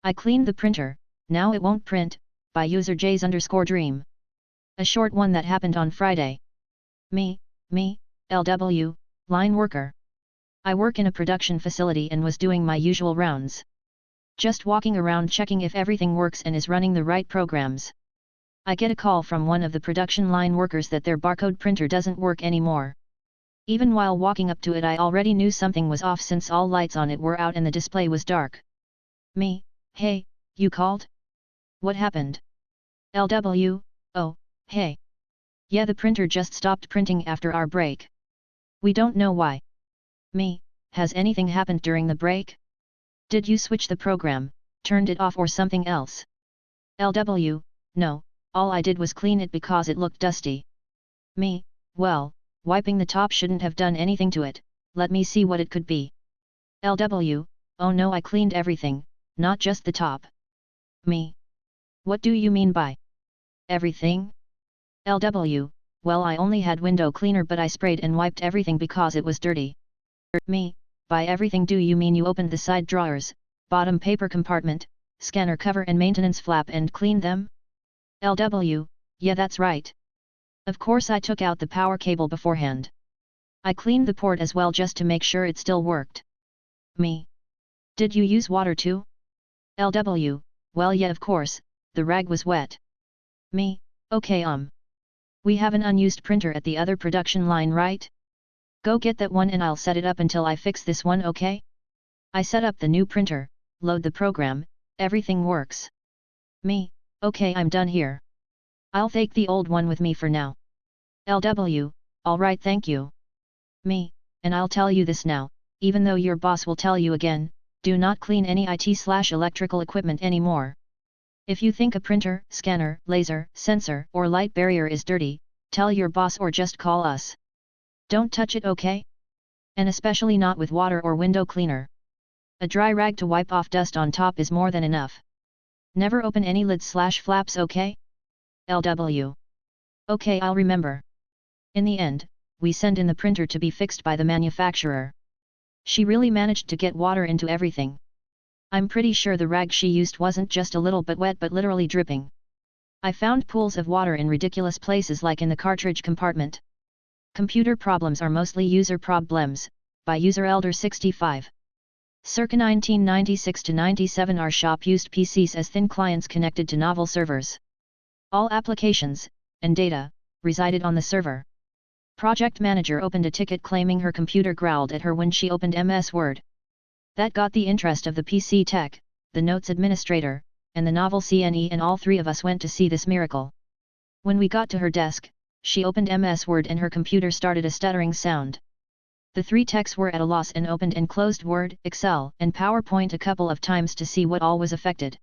I cleaned the printer, now it won't print, by user J's_dream. A short one that happened on Friday. Me, LW, line worker. I work in a production facility and was doing my usual rounds. Just walking around checking if everything works and is running the right programs. I get a call from one of the production line workers that their barcode printer doesn't work anymore. Even while walking up to it I already knew something was off since all lights on it were out and the display was dark. Me, hey, you called? What happened? LW, oh, hey. Yeah, the printer just stopped printing after our break. We don't know why. Me, has anything happened during the break? Did you switch the program, turned it off or something else? LW, no, all I did was clean it because it looked dusty. Me, well, wiping the top shouldn't have done anything to it, let me see what it could be. LW, oh no, I cleaned everything, not just the top. Me. What do you mean by everything? LW, well I only had window cleaner but I sprayed and wiped everything because it was dirty. Me, by everything do you mean you opened the side drawers, bottom paper compartment, scanner cover and maintenance flap and cleaned them? LW, yeah that's right. Of course I took out the power cable beforehand. I cleaned the port as well just to make sure it still worked. Me. Did you use water too? LW, well yeah of course, the rag was wet. Me, okay we have an unused printer at the other production line right? Go get that one and I'll set it up until I fix this one okay? I set up the new printer, load the program, everything works. Me, okay I'm done here. I'll take the old one with me for now. LW, alright thank you. Me, and I'll tell you this now, even though your boss will tell you again, do not clean any IT/electrical equipment anymore. If you think a printer, scanner, laser, sensor or light barrier is dirty, tell your boss or just call us. Don't touch it okay? And especially not with water or window cleaner. A dry rag to wipe off dust on top is more than enough. Never open any lids/flaps okay? LW. Okay I'll remember. In the end, we send in the printer to be fixed by the manufacturer. She really managed to get water into everything. I'm pretty sure the rag she used wasn't just a little bit wet but literally dripping. I found pools of water in ridiculous places like in the cartridge compartment. Computer problems are mostly user problems, by user Elder 65. Circa 1996 to 97 our shop used PCs as thin clients connected to novel servers. All applications, and data, resided on the server. Project manager opened a ticket claiming her computer growled at her when she opened MS Word. That got the interest of the PC tech, the notes administrator, and the novel CNE and all three of us went to see this miracle. When we got to her desk, she opened MS Word and her computer started a stuttering sound. The three techs were at a loss and opened and closed Word, Excel, and PowerPoint a couple of times to see what all was affected.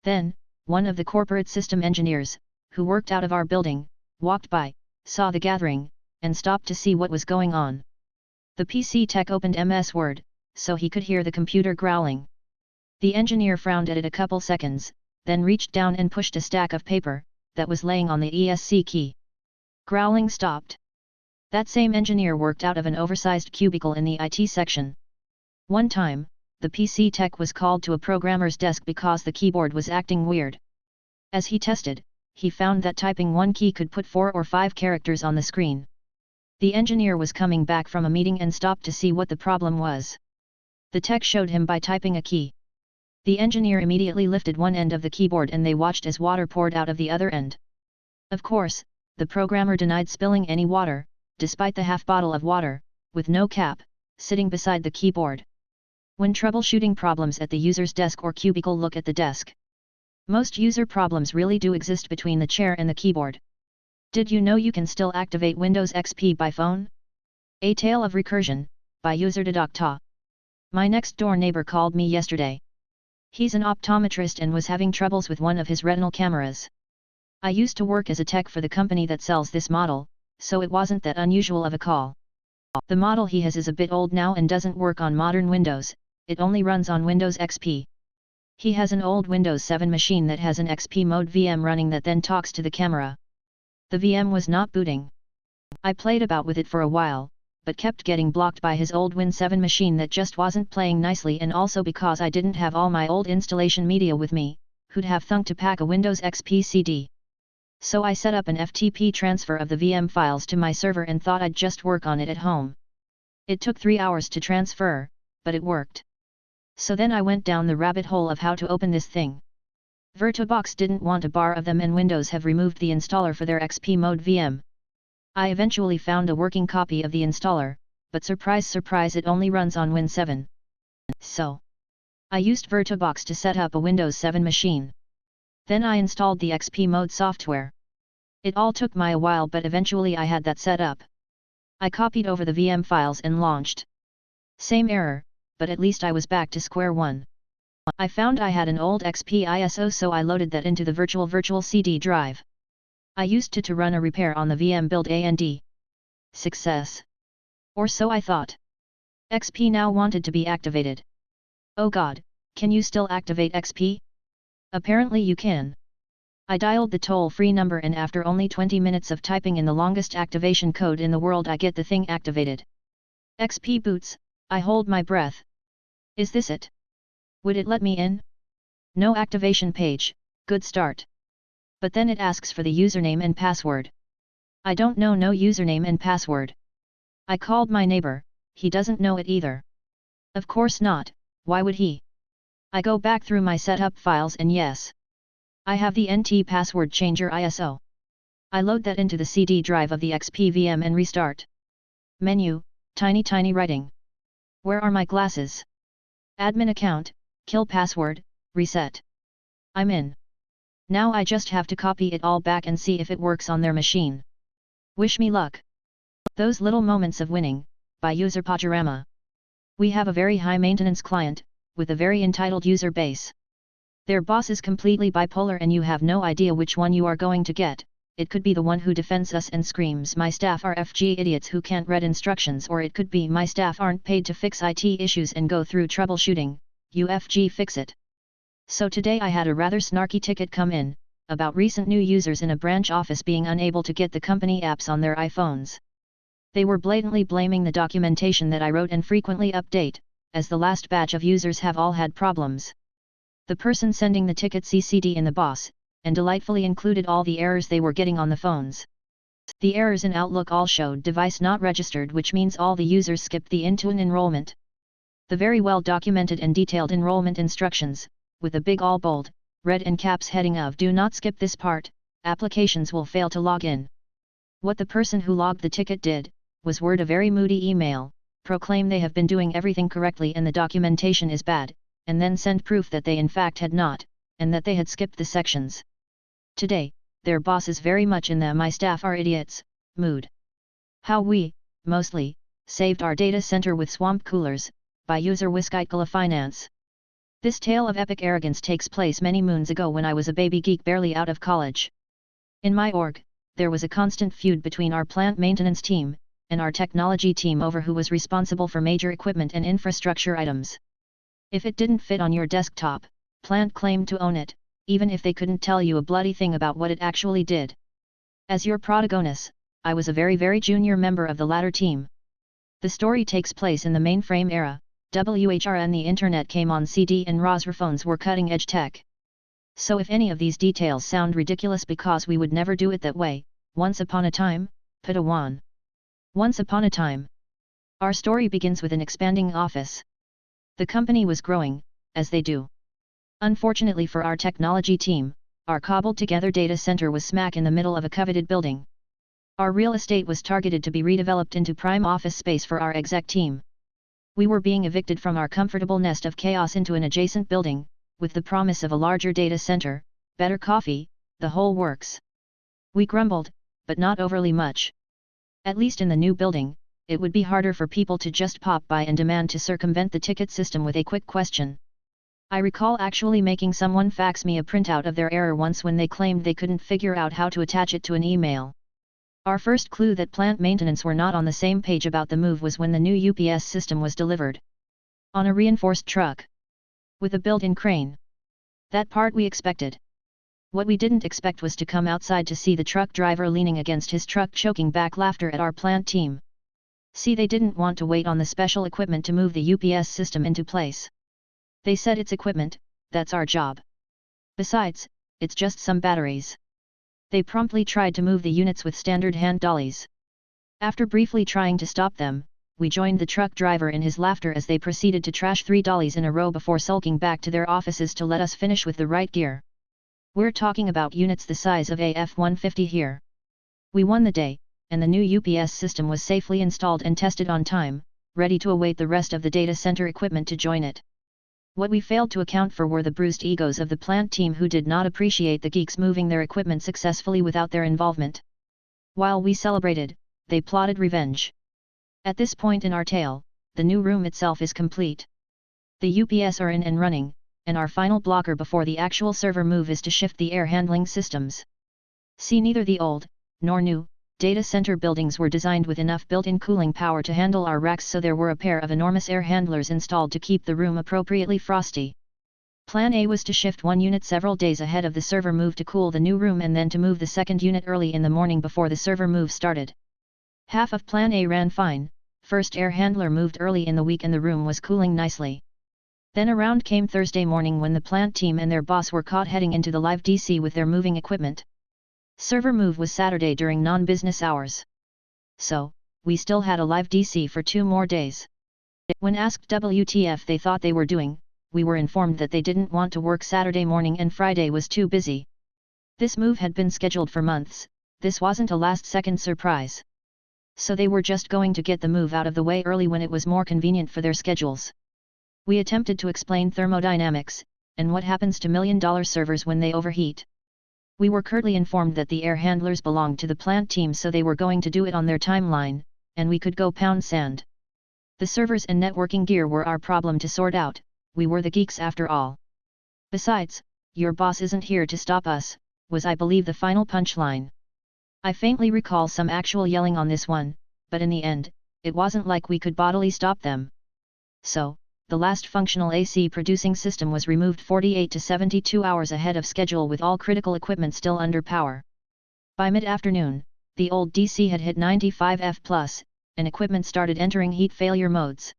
Then, one of the corporate system engineers, who worked out of our building, walked by, saw the gathering, and stopped to see what was going on. The PC tech opened MS Word, so he could hear the computer growling. The engineer frowned at it a couple seconds, then reached down and pushed a stack of paper, that was laying on the ESC key. Growling stopped. That same engineer worked out of an oversized cubicle in the IT section. One time, the PC tech was called to a programmer's desk because the keyboard was acting weird. As he tested, he found that typing one key could put 4 or 5 characters on the screen. The engineer was coming back from a meeting and stopped to see what the problem was. The tech showed him by typing a key. The engineer immediately lifted one end of the keyboard and they watched as water poured out of the other end. Of course, the programmer denied spilling any water, despite the half bottle of water, with no cap, sitting beside the keyboard. When troubleshooting problems at the user's desk or cubicle, look at the desk. Most user problems really do exist between the chair and the keyboard. Did you know you can still activate Windows XP by phone? A Tale of Recursion, by user Dedocta. My next door neighbor called me yesterday. He's an optometrist and was having troubles with one of his retinal cameras. I used to work as a tech for the company that sells this model, so it wasn't that unusual of a call. The model he has is a bit old now and doesn't work on modern Windows, it only runs on Windows XP. He has an old Windows 7 machine that has an XP mode VM running that then talks to the camera. The VM was not booting. I played about with it for a while, but kept getting blocked by his old Win 7 machine that just wasn't playing nicely, and also because I didn't have all my old installation media with me, who'd have thunk to pack a Windows XP CD. So I set up an FTP transfer of the VM files to my server and thought I'd just work on it at home. It took 3 hours to transfer, but it worked. So then I went down the rabbit hole of how to open this thing. VirtualBox didn't want a bar of them, and Windows have removed the installer for their XP mode VM. I eventually found a working copy of the installer, but surprise surprise, it only runs on Win 7. So I used VirtualBox to set up a Windows 7 machine. Then I installed the XP mode software. It all took me a while, but eventually I had that set up. I copied over the VM files and launched. Same error, but at least I was back to square one. I found I had an old XP ISO, so I loaded that into the virtual CD drive. I used it to run a repair on the VM build and success. Or so I thought. XP now wanted to be activated. Oh god, can you still activate XP? Apparently you can. I dialed the toll-free number, and after only 20 minutes of typing in the longest activation code in the world, I get the thing activated. XP boots, I hold my breath. Is this it? Would it let me in? No activation page, good start. But then it asks for the username and password. I don't know no username and password. I called my neighbor, he doesn't know it either. Of course not, why would he? I go back through my setup files and yes, I have the NT password changer ISO. I load that into the CD drive of the XP VM and restart. Menu, tiny writing. Where are my glasses? Admin account, kill password, reset. I'm in. Now I just have to copy it all back and see if it works on their machine. Wish me luck. Those little moments of winning, by user Pajarama. We have a very high maintenance client, with a very entitled user base. Their boss is completely bipolar and you have no idea which one you are going to get. It could be the one who defends us and screams my staff are FG idiots who can't read instructions, or it could be my staff aren't paid to fix IT issues and go through troubleshooting, UFG fix it. So today I had a rather snarky ticket come in, about recent new users in a branch office being unable to get the company apps on their iPhones. They were blatantly blaming the documentation that I wrote and frequently update, as the last batch of users have all had problems. The person sending the ticket CC'd in the boss, and delightfully included all the errors they were getting on the phones. The errors in Outlook all showed device not registered, which means all the users skipped the Intune enrollment. The very well documented and detailed enrollment instructions, with a big all bold, red and caps heading of do not skip this part, applications will fail to log in. What the person who logged the ticket did, was word a very moody email, proclaim they have been doing everything correctly and the documentation is bad, and then send proof that they in fact had not, and that they had skipped the sections. Today, their boss is very much in the my staff are idiots mood. How we, mostly, saved our data center with swamp coolers, by user Wiskitgala Finance. This tale of epic arrogance takes place many moons ago when I was a baby geek barely out of college. In my org, there was a constant feud between our plant maintenance team, and our technology team over who was responsible for major equipment and infrastructure items. If it didn't fit on your desktop, plant claimed to own it, even if they couldn't tell you a bloody thing about what it actually did. As your protagonist, I was a very junior member of the latter team. The story takes place in the mainframe era, WHR, and the internet came on CD and ROS phones were cutting edge tech. So if any of these details sound ridiculous because we would never do it that way, once upon a time, Padawan. Once upon a time. Our story begins with an expanding office. The company was growing, as they do. Unfortunately for our technology team, our cobbled-together data center was smack in the middle of a coveted building. Our real estate was targeted to be redeveloped into prime office space for our exec team. We were being evicted from our comfortable nest of chaos into an adjacent building, with the promise of a larger data center, better coffee, the whole works. We grumbled, but not overly much. At least in the new building, it would be harder for people to just pop by and demand to circumvent the ticket system with a quick question. I recall actually making someone fax me a printout of their error once when they claimed they couldn't figure out how to attach it to an email. Our first clue that plant maintenance were not on the same page about the move was when the new UPS system was delivered. On a reinforced truck. With a built-in crane. That part we expected. What we didn't expect was to come outside to see the truck driver leaning against his truck choking back laughter at our plant team. See, they didn't want to wait on the special equipment to move the UPS system into place. They said it's equipment, that's our job. Besides, it's just some batteries. They promptly tried to move the units with standard hand dollies. After briefly trying to stop them, we joined the truck driver in his laughter as they proceeded to trash 3 dollies in a row before sulking back to their offices to let us finish with the right gear. We're talking about units the size of a F-150 here. We won the day, and the new UPS system was safely installed and tested on time, ready to await the rest of the data center equipment to join it. What we failed to account for were the bruised egos of the plant team who did not appreciate the geeks moving their equipment successfully without their involvement. While we celebrated, they plotted revenge. At this point in our tale, the new room itself is complete. The UPS are in and running, and our final blocker before the actual server move is to shift the air handling systems. See, neither the old, nor new, data center buildings were designed with enough built-in cooling power to handle our racks, so there were a pair of enormous air handlers installed to keep the room appropriately frosty. Plan A was to shift one unit several days ahead of the server move to cool the new room and then to move the second unit early in the morning before the server move started. Half of Plan A ran fine. First air handler moved early in the week and the room was cooling nicely. Then around came Thursday morning when the plant team and their boss were caught heading into the live DC with their moving equipment. Server move was Saturday during non-business hours. So, we still had a live DC for 2 more days. When asked WTF they thought they were doing, we were informed that they didn't want to work Saturday morning and Friday was too busy. This move had been scheduled for months, this wasn't a last-second surprise. So they were just going to get the move out of the way early when it was more convenient for their schedules. We attempted to explain thermodynamics, and what happens to million-dollar servers when they overheat. We were curtly informed that the air handlers belonged to the plant team, so they were going to do it on their timeline, and we could go pound sand. The servers and networking gear were our problem to sort out, we were the geeks after all. Besides, your boss isn't here to stop us, was I believe the final punchline. I faintly recall some actual yelling on this one, but in the end, it wasn't like we could bodily stop them. So, the last functional AC producing system was removed 48 to 72 hours ahead of schedule with all critical equipment still under power. By mid-afternoon, the old DC had hit 95 F+, and equipment started entering heat failure modes.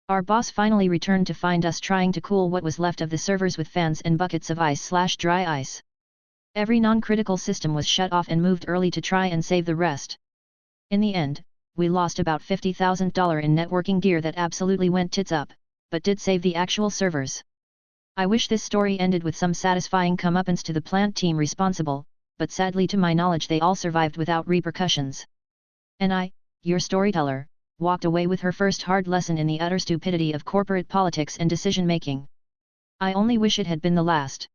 Our boss finally returned to find us trying to cool what was left of the servers with fans and buckets of ice/dry ice. Every non-critical system was shut off and moved early to try and save the rest. In the end, we lost about $50,000 in networking gear that absolutely went tits up, but did save the actual servers. I wish this story ended with some satisfying comeuppance to the plant team responsible, but sadly to my knowledge they all survived without repercussions. And I, your storyteller, walked away with her first hard lesson in the utter stupidity of corporate politics and decision-making. I only wish it had been the last.